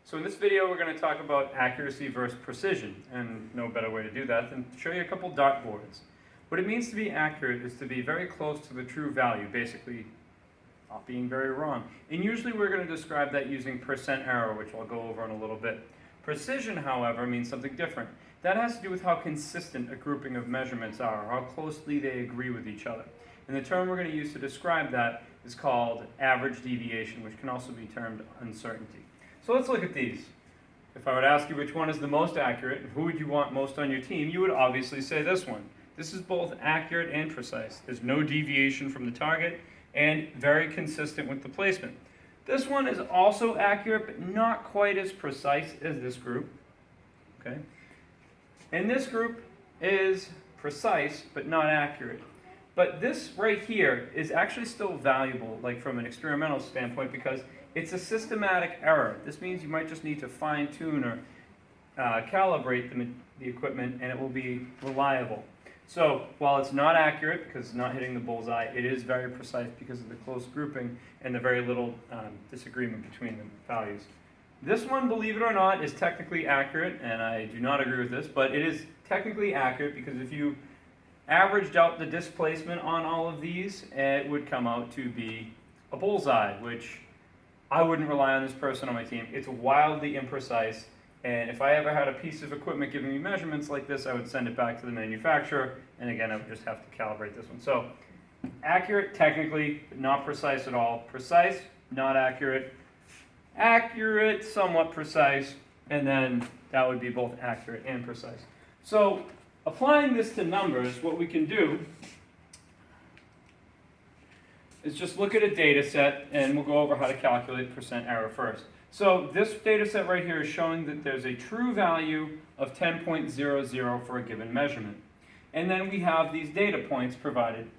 So in this video we're going to talk about accuracy versus precision, and no better way to do that than to show you a couple dartboards. What it means to be accurate is to be very close to the true value, basically not being very wrong. And usually we're going to describe that using percent error, which I'll go over in a little bit. Precision, however, means something different. That has to do with how consistent a grouping of measurements are, how closely they agree with each other. And the term we're going to use to describe that is called average deviation, which can also be termed uncertainty. So let's look at these. If I would ask you which one is the most accurate, and who would you want most on your team, you would obviously say this one. This is both accurate and precise. There's no deviation from the target and very consistent with the placement. This one is also accurate, but not quite as precise as this group. Okay? And this group is precise, but not accurate. But this right here is actually still valuable, like from an experimental standpoint, because it's a systematic error. This means you might just need to fine-tune or calibrate the equipment, and it will be reliable. So while it's not accurate because it's not hitting the bullseye, it is very precise because of the close grouping and the very little disagreement between the values. This one, believe it or not, is technically accurate, and I do not agree with this, but it is technically accurate because if you averaged out the displacement on all of these, it would come out to be a bullseye, which I wouldn't rely on this person on my team. It's wildly imprecise, and if I ever had a piece of equipment giving me measurements like this, I would send it back to the manufacturer, and again, I would just have to calibrate this one. So, accurate technically, but not precise at all. Precise, not accurate. Accurate, somewhat precise, and then that would be both accurate and precise. So, applying this to numbers, what we can do is just look at a data set, and we'll go over how to calculate percent error first. So this data set right here is showing that there's a true value of 10.00 for a given measurement. And then we have these data points provided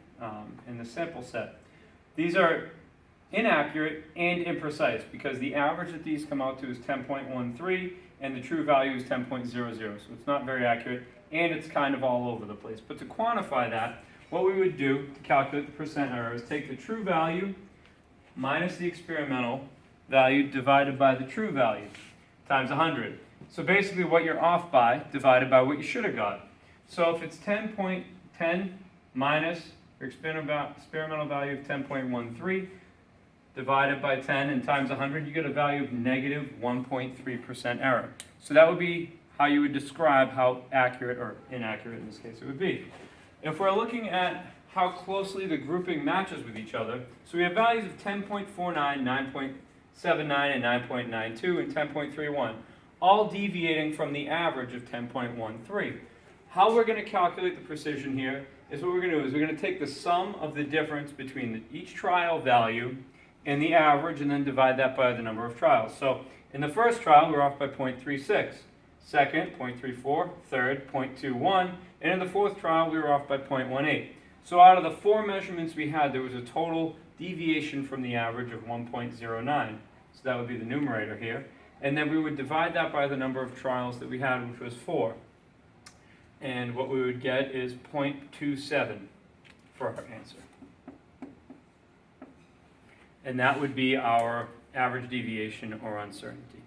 in the sample set. These are inaccurate and imprecise because the average that these come out to is 10.13 and the true value is 10.00. So it's not very accurate and it's kind of all over the place. But to quantify that, what we would do to calculate the percent error is take the true value minus the experimental value divided by the true value times 100. So basically what you're off by divided by what you should have got. So if it's 10.10 minus your experimental value of 10.13 divided by 10 and times 100, you get a value of negative 1.3% error. So that would be how you would describe how accurate or inaccurate in this case it would be. If we're looking at how closely the grouping matches with each other, so we have values of 10.49, 9.79, and 9.92, and 10.31, all deviating from the average of 10.13. How we're going to calculate the precision here is what we're going to do is we're going to take the sum of the difference between each trial value and the average and then divide that by the number of trials. So in the first trial, we're off by 0.36. Second, 0.34, third, 0.21, and in the fourth trial, we were off by 0.18. So out of the four measurements we had, there was a total deviation from the average of 1.09. So that would be the numerator here. And then we would divide that by the number of trials that we had, which was 4. And what we would get is 0.27 for our answer. And that would be our average deviation or uncertainty.